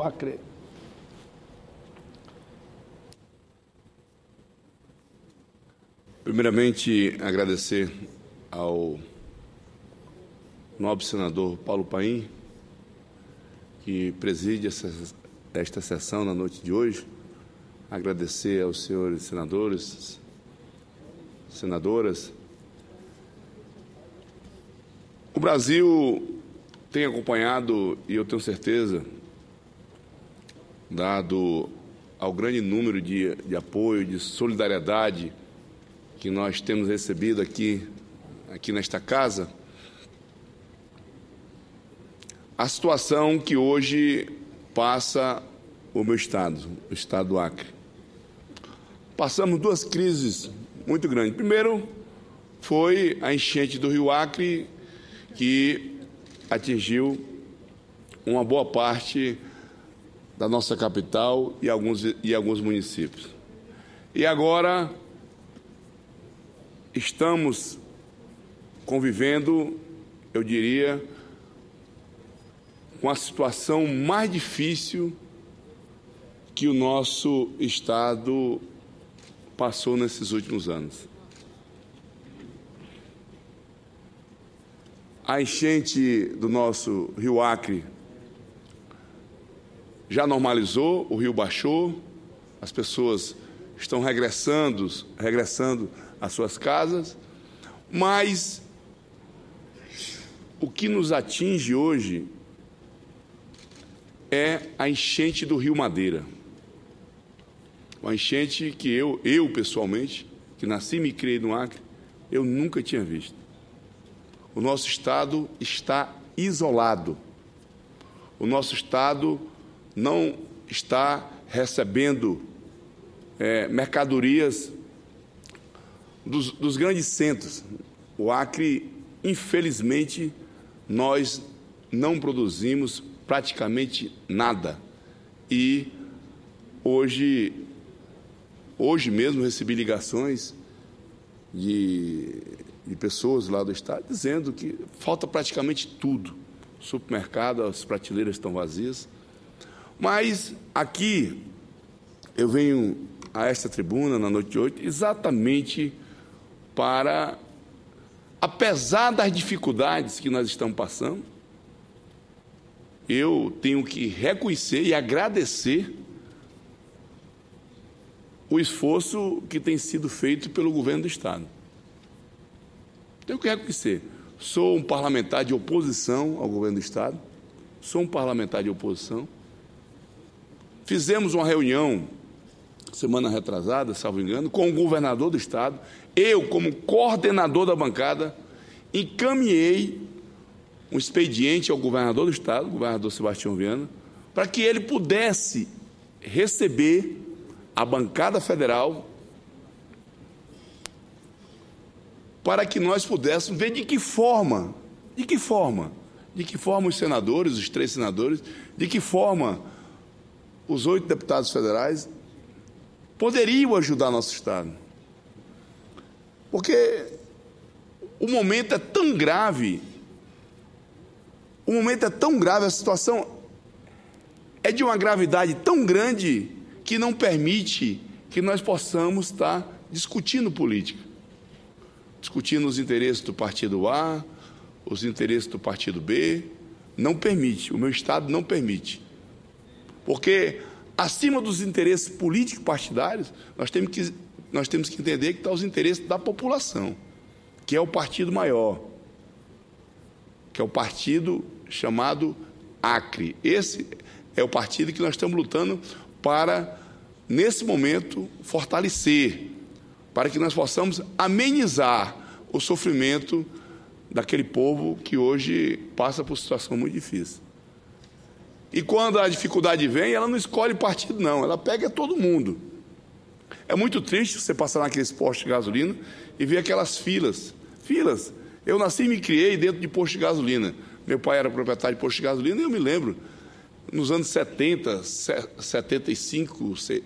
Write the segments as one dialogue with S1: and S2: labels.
S1: Acre.
S2: Primeiramente, agradecer ao nobre senador Paulo Paim, que preside esta sessão na noite de hoje. Agradecer aos senhores senadores, senadoras. O Brasil tem acompanhado, e eu tenho certeza, dado ao grande número de apoio, de solidariedade que nós temos recebido aqui nesta casa, a situação que hoje passa o meu estado, o estado do Acre. Passamos duas crises muito grandes. Primeiro foi a enchente do Rio Acre, que atingiu uma boa parte da nossa capital e alguns municípios. E agora estamos convivendo, eu diria, com a situação mais difícil que o nosso estado passou nesses últimos anos. A enchente do nosso Rio Acre já normalizou, o rio baixou, as pessoas estão regressando às suas casas, mas o que nos atinge hoje é a enchente do Rio Madeira. Uma enchente que eu pessoalmente, que nasci e me criei no Acre, eu nunca tinha visto. O nosso estado está isolado. O nosso estado não está recebendo mercadorias dos grandes centros. O Acre, infelizmente, nós não produzimos praticamente nada. E hoje mesmo recebi ligações de pessoas lá do estado dizendo que falta praticamente tudo. O supermercado, as prateleiras estão vazias. Mas aqui eu venho a esta tribuna na noite de hoje exatamente para, apesar das dificuldades que nós estamos passando, eu tenho que reconhecer e agradecer o esforço que tem sido feito pelo governo do estado. Tenho que reconhecer. Sou um parlamentar de oposição ao governo do estado, sou um parlamentar de oposição. Fizemos uma reunião, semana retrasada, salvo engano, com o governador do estado. Eu, como coordenador da bancada, encaminhei um expediente ao governador do estado, o governador Sebastião Viana, para que ele pudesse receber a bancada federal, para que nós pudéssemos ver de que forma os senadores, os 3 senadores, de que forma os 8 deputados federais poderiam ajudar nosso estado. Porque o momento é tão grave, a situação é de uma gravidade tão grande que não permite que nós possamos estar discutindo política, discutindo os interesses do partido A, os interesses do partido B. Não permite, o meu estado não permite. Porque, acima dos interesses políticos partidários, nós temos que entender que estão os interesses da população, que é o partido maior, que é o partido chamado Acre. Esse é o partido que nós estamos lutando para, nesse momento, fortalecer, para que nós possamos amenizar o sofrimento daquele povo que hoje passa por situação muito difícil. E quando a dificuldade vem, ela não escolhe partido, não, ela pega todo mundo. É muito triste você passar naqueles postos de gasolina e ver aquelas filas. Eu nasci e me criei dentro de posto de gasolina. Meu pai era proprietário de posto de gasolina e eu me lembro, nos anos 70, 75, que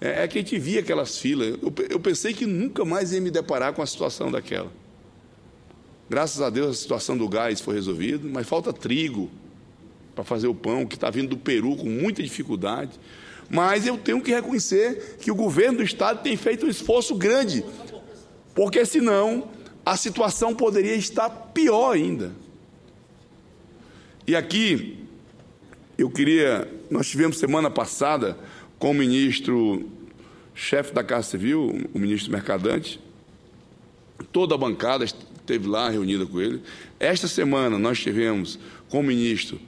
S2: a gente via aquelas filas. Eu pensei que nunca mais ia me deparar com a situação daquela. Graças a Deus a situação do gás foi resolvida, mas falta trigo, para fazer o pão, que está vindo do Peru com muita dificuldade. Mas eu tenho que reconhecer que o governo do Estado tem feito um esforço grande, porque senão a situação poderia estar pior ainda. E aqui, nós tivemos semana passada com o ministro-chefe da Casa Civil, o ministro Mercadante, toda a bancada esteve lá reunida com ele. Esta semana nós tivemos com o ministro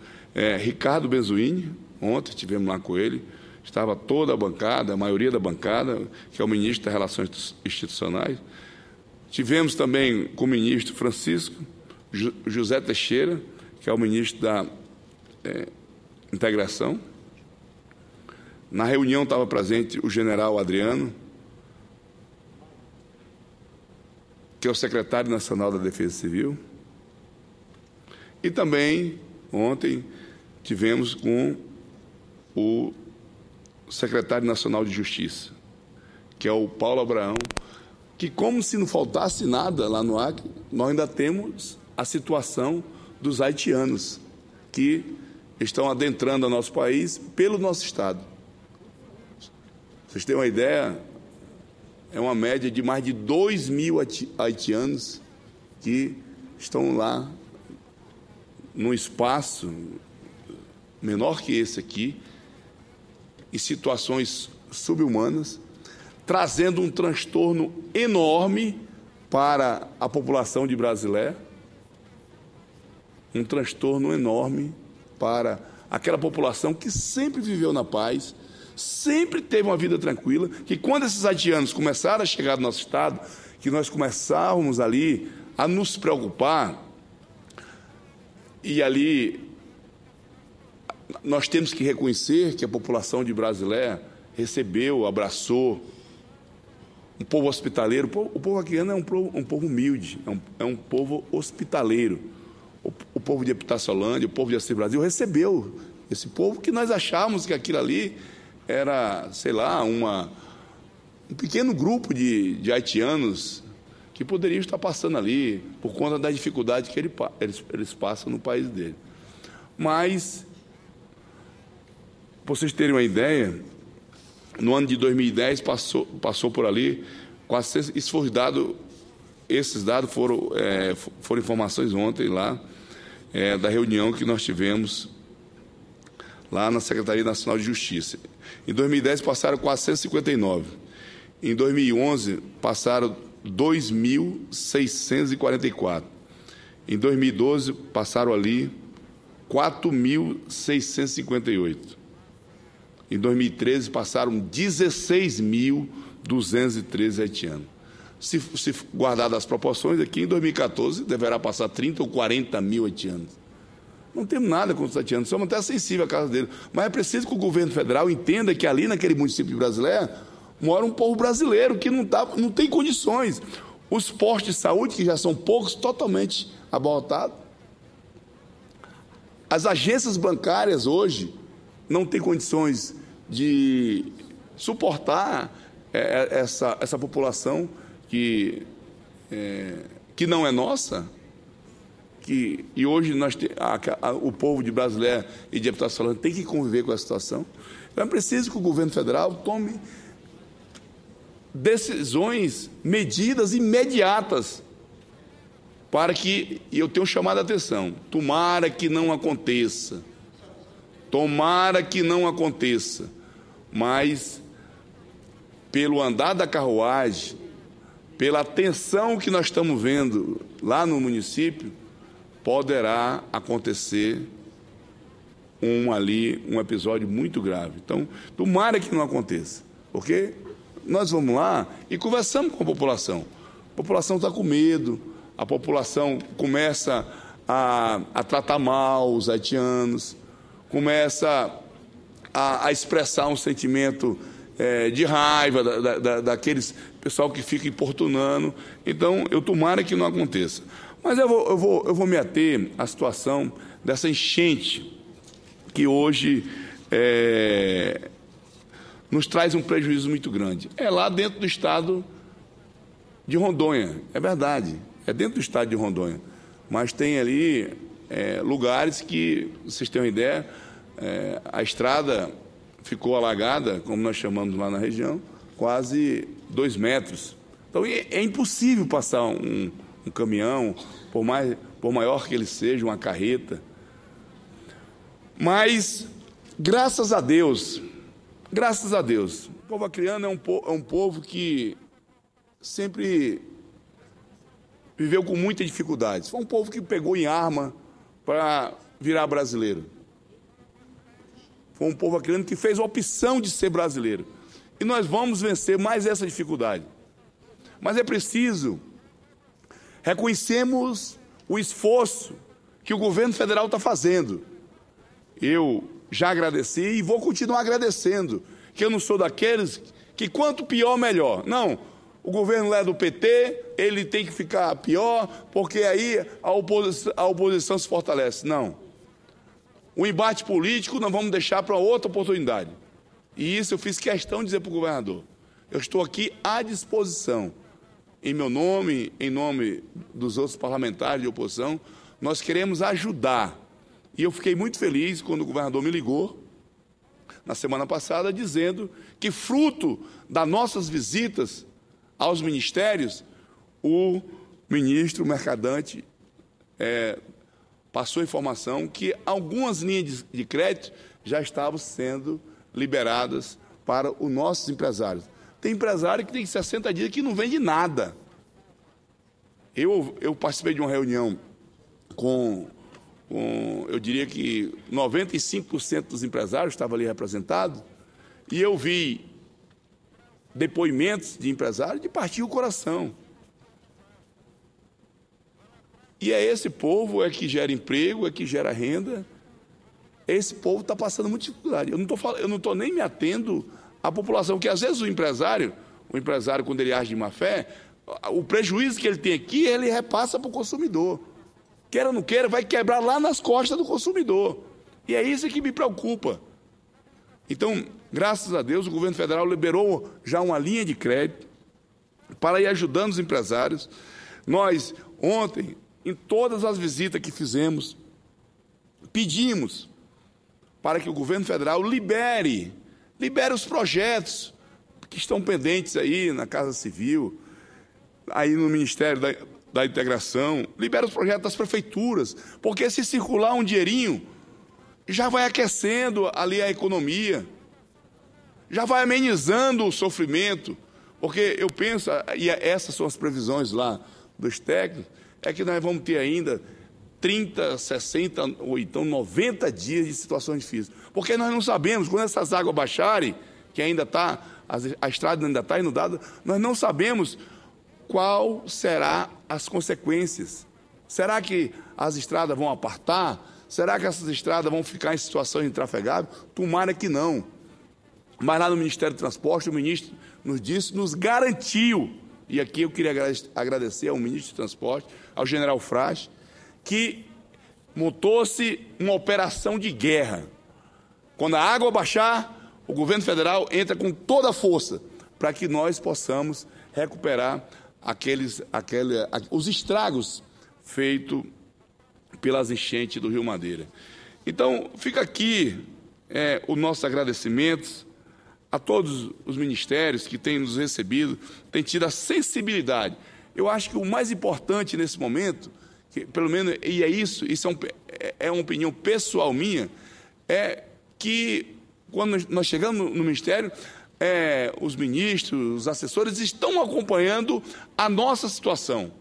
S2: Ricardo Benzuini, ontem estivemos lá com ele, estava toda a bancada, a maioria da bancada, que é o ministro das Relações Institucionais. Tivemos também com o ministro Francisco José Teixeira, que é o ministro da Integração. Na reunião estava presente o general Adriano, que é o secretário nacional da Defesa Civil. E também, ontem, tivemos com o secretário nacional de Justiça, que é o Paulo Abraão, que, como se não faltasse nada lá no Acre, nós ainda temos a situação dos haitianos, que estão adentrando o nosso país pelo nosso Estado. Vocês têm uma ideia, é uma média de mais de 2.000 haitianos que estão lá num espaço menor que esse aqui, em situações subhumanas, trazendo um transtorno enorme para a população de Brasileira, um transtorno enorme para aquela população que sempre viveu na paz, sempre teve uma vida tranquila, que quando esses haitianos começaram a chegar no nosso Estado, que nós começávamos ali a nos preocupar, e ali nós temos que reconhecer que a população de Brasileira recebeu, abraçou, um povo hospitaleiro. O povo haitiano é um povo humilde, é um povo hospitaleiro. O povo de Epitaciolândia, o povo de Assis Brasil recebeu esse povo, que nós achávamos que aquilo ali era, sei lá, um pequeno grupo de haitianos que poderiam estar passando ali por conta da dificuldade que eles passam no país dele. Mas, para vocês terem uma ideia, no ano de 2010 passou por ali, esses dados foram informações ontem lá, da reunião que nós tivemos lá na Secretaria Nacional de Justiça. Em 2010 passaram 459. Em 2011 passaram 2.644. Em 2012 passaram ali 4.658. Em 2013 passaram 16.213 haitianos. Se guardar as proporções, aqui em 2014 deverá passar 30 ou 40 mil haitianos. Não temos nada contra os haitianos, somos até sensíveis à casa deles. Mas é preciso que o governo federal entenda que ali naquele município de Brasileira mora um povo brasileiro que não tem condições. Os postos de saúde, que já são poucos, totalmente abarrotados. As agências bancárias hoje não têm condições de suportar essa população que não é nossa, e hoje o povo de Brasileira e de Epitaciolândia tem que conviver com essa situação. Então é preciso que o governo federal tome decisões, medidas imediatas, para que, e eu tenho chamado a atenção, tomara que não aconteça, mas pelo andar da carruagem, pela tensão que nós estamos vendo lá no município, poderá acontecer um episódio muito grave. Então, tomara que não aconteça, porque nós vamos lá e conversamos com a população. A população está com medo, a população começa a tratar mal os haitianos, começa a expressar um sentimento de raiva daqueles pessoal que fica importunando. Então, eu tomara que não aconteça. Mas eu vou me ater à situação dessa enchente que hoje nos traz um prejuízo muito grande. É lá dentro do estado de Rondônia, é verdade, é dentro do estado de Rondônia, mas tem ali lugares que, vocês têm uma ideia, a estrada ficou alagada, como nós chamamos lá na região, quase 2 metros. Então, é impossível passar um caminhão, por maior que ele seja, uma carreta. Mas, graças a Deus, o povo acreano é um povo que sempre viveu com muita dificuldade. Foi um povo que pegou em arma para virar brasileiro. Foi um povo acreano que fez a opção de ser brasileiro. E nós vamos vencer mais essa dificuldade. Mas é preciso reconhecermos o esforço que o governo federal está fazendo. Eu já agradeci e vou continuar agradecendo, que eu não sou daqueles que quanto pior, melhor. Não, o governo lá é do PT, ele tem que ficar pior, porque aí a oposição se fortalece. Não. O embate político nós vamos deixar para outra oportunidade. E isso eu fiz questão de dizer para o governador. Eu estou aqui à disposição. Em meu nome, em nome dos outros parlamentares de oposição, nós queremos ajudar. E eu fiquei muito feliz quando o governador me ligou, na semana passada, dizendo que, fruto das nossas visitas aos ministérios, o ministro Mercadante passou informação que algumas linhas de crédito já estavam sendo liberadas para os nossos empresários. Tem empresário que tem 60 dias que não vende nada. Eu participei de uma reunião com eu diria que 95% dos empresários estavam ali representados, e eu vi depoimentos de empresários de partir o coração. E é esse povo que gera emprego, que gera renda. Esse povo está passando muita dificuldade. Eu não estou nem me atendo à população, que às vezes o empresário, quando ele age de má fé, o prejuízo que ele tem aqui, ele repassa para o consumidor. Queira ou não queira, vai quebrar lá nas costas do consumidor. E é isso que me preocupa. Então, graças a Deus, o governo federal liberou já uma linha de crédito para ir ajudando os empresários. Nós, ontem, em todas as visitas que fizemos, pedimos para que o governo federal libere os projetos que estão pendentes aí na Casa Civil, aí no Ministério da Integração, libera os projetos das prefeituras, porque se circular um dinheirinho, já vai aquecendo ali a economia, já vai amenizando o sofrimento, porque eu penso, e essas são as previsões lá dos técnicos, é que nós vamos ter ainda 30, 60 ou então 90 dias de situações difíceis, porque nós não sabemos, quando essas águas baixarem, que ainda está, a estrada ainda está inundada, nós não sabemos qual será as consequências. Será que as estradas vão apartar? Será que essas estradas vão ficar em situação intrafegável? Tomara que não. Mas lá no Ministério do Transporte, o ministro nos garantiu, e aqui eu queria agradecer ao ministro do Transporte, ao general Frade, que montou-se uma operação de guerra. Quando a água baixar, o governo federal entra com toda a força para que nós possamos recuperar os estragos feitos pelas enchentes do Rio Madeira. Então, fica aqui os nossos agradecimentos a todos os ministérios que têm nos recebido, têm tido a sensibilidade. Eu acho que o mais importante nesse momento, que, pelo menos, e é isso é uma opinião pessoal minha, é que quando nós chegamos no Ministério, os ministros, os assessores estão acompanhando a nossa situação.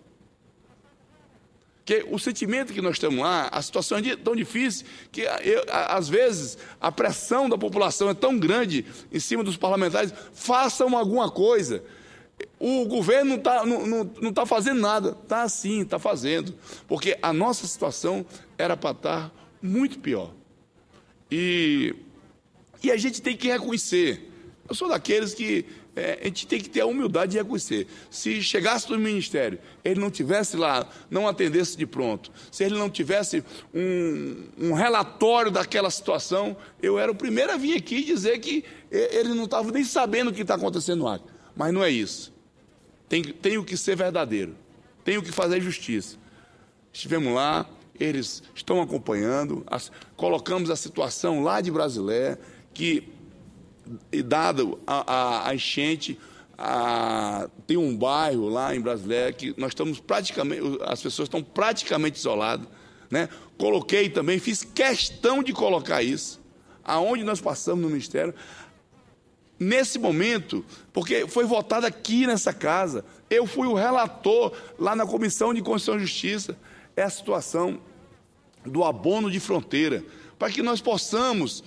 S2: Que o sentimento que nós estamos lá, a situação é tão difícil que, às vezes, a pressão da população é tão grande em cima dos parlamentares, façam alguma coisa. O governo não está fazendo nada. Está sim, está fazendo. Porque a nossa situação era para estar muito pior. E a gente tem que reconhecer. Eu sou daqueles que a gente tem que ter a humildade de reconhecer. Se chegasse no Ministério, ele não tivesse lá, não atendesse de pronto, se ele não tivesse um relatório daquela situação, eu era o primeiro a vir aqui dizer que ele não estava nem sabendo o que está acontecendo no Acre. Mas não é isso. Tenho que ser verdadeiro. Tenho que fazer justiça. Estivemos lá, eles estão acompanhando, colocamos a situação lá de Brasilé, que, dado a enchente, tem um bairro lá em Brasilé que nós estamos praticamente, as pessoas estão praticamente isoladas, né? Coloquei também, fiz questão de colocar isso, aonde nós passamos no Ministério, nesse momento, porque foi votado aqui nessa casa, eu fui o relator lá na Comissão de Constituição e Justiça, é a situação do abono de fronteira, para que nós possamos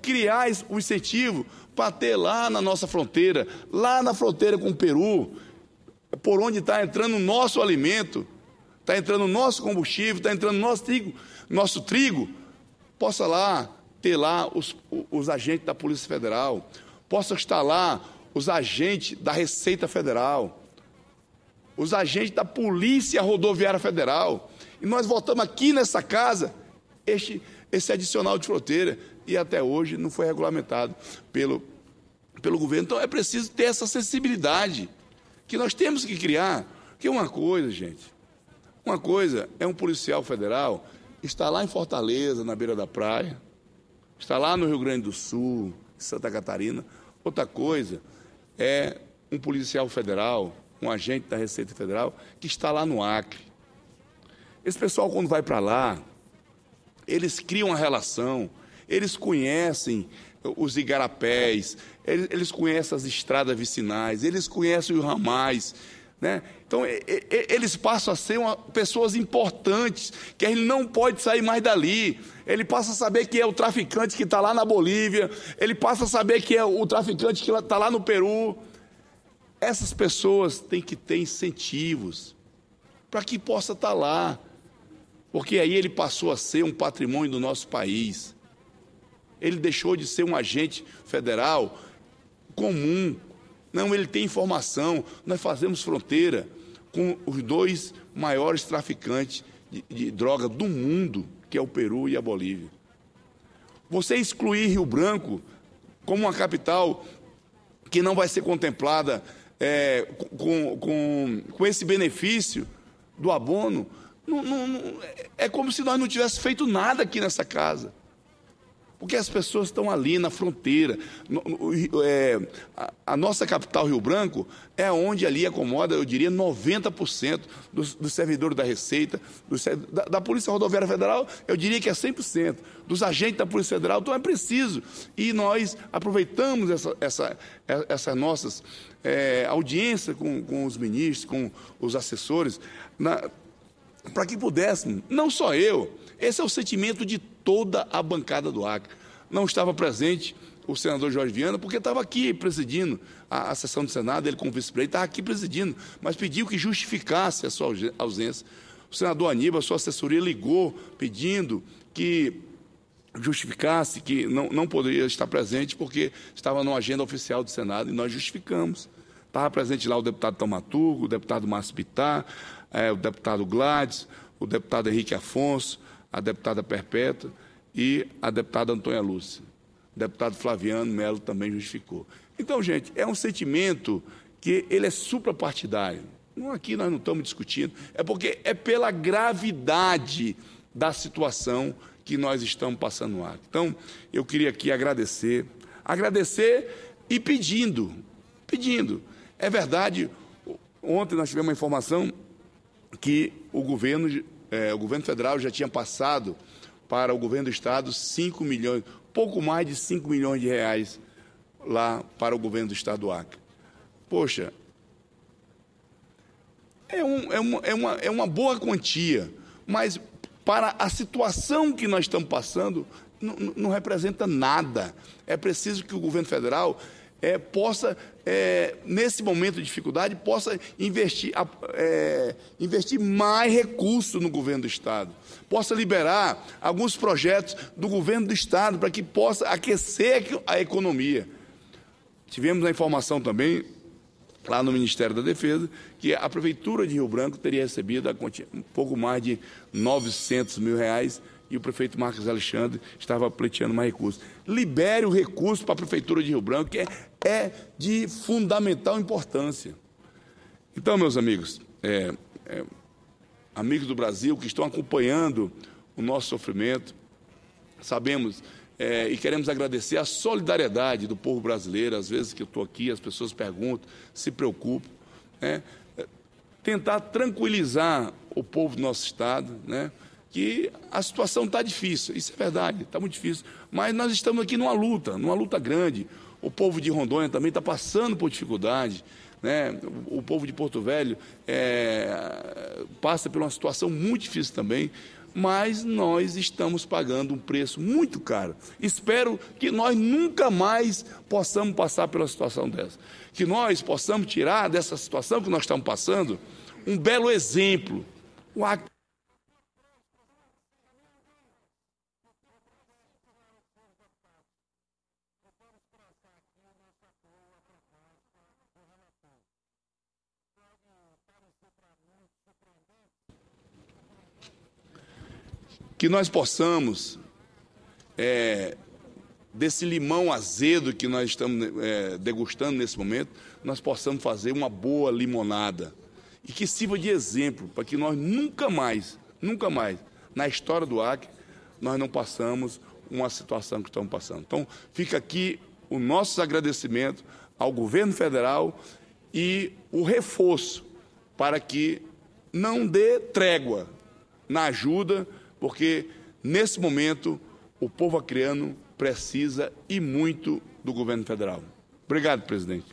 S2: criar o incentivo para ter lá na nossa fronteira, lá na fronteira com o Peru, por onde está entrando o nosso alimento, está entrando o nosso combustível, está entrando nosso trigo, possa lá ter lá os agentes da Polícia Federal, possa estar lá os agentes da Receita Federal, os agentes da Polícia Rodoviária Federal, e nós votamos aqui nessa casa esse adicional de fronteira, e até hoje não foi regulamentado pelo governo. Então é preciso ter essa sensibilidade, que nós temos que criar, que uma coisa, gente, uma coisa é um policial federal estar lá em Fortaleza, na beira da praia, está lá no Rio Grande do Sul, Santa Catarina. Outra coisa é um policial federal, um agente da Receita Federal, que está lá no Acre. Esse pessoal, quando vai para lá, eles criam uma relação, eles conhecem os igarapés, eles conhecem as estradas vicinais, eles conhecem os ramais, né? Então, eles passam a ser pessoas importantes, que ele não pode sair mais dali. Ele passa a saber que é o traficante que está lá na Bolívia, ele passa a saber que é o traficante que está lá no Peru. Essas pessoas têm que ter incentivos para que possa estar lá, porque aí ele passou a ser um patrimônio do nosso país. Ele deixou de ser um agente federal comum. Não, ele tem informação. Nós fazemos fronteira com os dois maiores traficantes de droga do mundo, que é o Peru e a Bolívia. Você excluir Rio Branco como uma capital que não vai ser contemplada com esse benefício do abono, é como se nós não tivéssemos feito nada aqui nessa casa. Porque as pessoas estão ali na fronteira. A nossa capital, Rio Branco, é onde ali acomoda, eu diria, 90% dos servidores da Receita, da Polícia Rodoviária Federal, eu diria que é 100%, dos agentes da Polícia Federal. Então é preciso. E nós aproveitamos essas nossas audiências com os ministros, com os assessores, para que pudéssemos, não só eu, esse é o sentimento de toda a bancada do Acre. Não estava presente o senador Jorge Viana, porque estava aqui presidindo a sessão do Senado, ele como vice-presidente estava aqui presidindo, mas pediu que justificasse a sua ausência. O senador Aníbal, a sua assessoria, ligou pedindo que justificasse que não poderia estar presente porque estava na agenda oficial do Senado, e nós justificamos. Estava presente lá o deputado Taumaturgo, o deputado Márcio Bittar, o deputado Gladys, o deputado Henrique Afonso, a deputada Perpétua e a deputada Antônia Lúcia. O deputado Flaviano Melo também justificou. Então, gente, é um sentimento que ele é suprapartidário. Aqui nós não estamos discutindo, é porque é pela gravidade da situação que nós estamos passando no ar. Então, eu queria aqui agradecer e pedindo. É verdade, ontem nós tivemos uma informação que o governo federal já tinha passado para o governo do Estado 5 milhões, pouco mais de 5 milhões de reais lá para o governo do Estado do Acre. Poxa, é uma boa quantia, mas para a situação que nós estamos passando, não representa nada. É preciso que o governo federal possa, nesse momento de dificuldade, possa investir mais recursos no governo do Estado, possa liberar alguns projetos do governo do Estado para que possa aquecer a economia. Tivemos a informação também, lá no Ministério da Defesa, que a Prefeitura de Rio Branco teria recebido um pouco mais de 900 mil reais, e o prefeito Marcos Alexandre estava pleiteando mais recursos. Libere o recurso para a Prefeitura de Rio Branco, que é de fundamental importância. Então, meus amigos, amigos do Brasil que estão acompanhando o nosso sofrimento. Sabemos e queremos agradecer a solidariedade do povo brasileiro. Às vezes que eu estou aqui, as pessoas perguntam, se preocupam, né? Tentar tranquilizar o povo do nosso Estado, né? Que a situação está difícil, isso é verdade, está muito difícil, mas nós estamos aqui numa luta grande. O povo de Rondônia também está passando por dificuldade, né? O povo de Porto Velho passa por uma situação muito difícil também, mas nós estamos pagando um preço muito caro. Espero que nós nunca mais possamos passar pela situação dessa, que nós possamos tirar dessa situação que nós estamos passando um belo exemplo. O Acre que nós possamos, desse limão azedo que nós estamos degustando nesse momento, nós possamos fazer uma boa limonada e que sirva de exemplo para que nós nunca mais, na história do Acre, nós não passamos uma situação que estamos passando. Então, fica aqui o nosso agradecimento ao governo federal e o reforço para que não dê trégua na ajuda, porque, nesse momento, o povo acreano precisa e muito do governo federal. Obrigado, presidente.